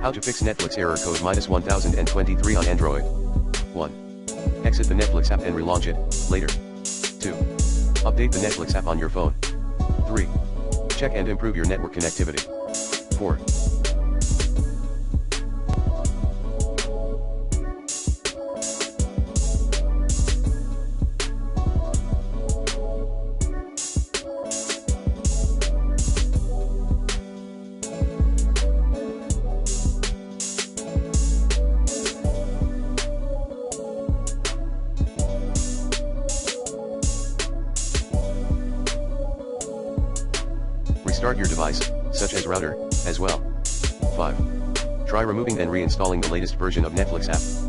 How to fix Netflix error code -1023 on Android. 1. Exit the Netflix app and relaunch it, later. 2. Update the Netflix app on your phone. 3. Check and improve your network connectivity. 4. Restart your device, such as router, as well. 5. Try removing and reinstalling the latest version of Netflix app.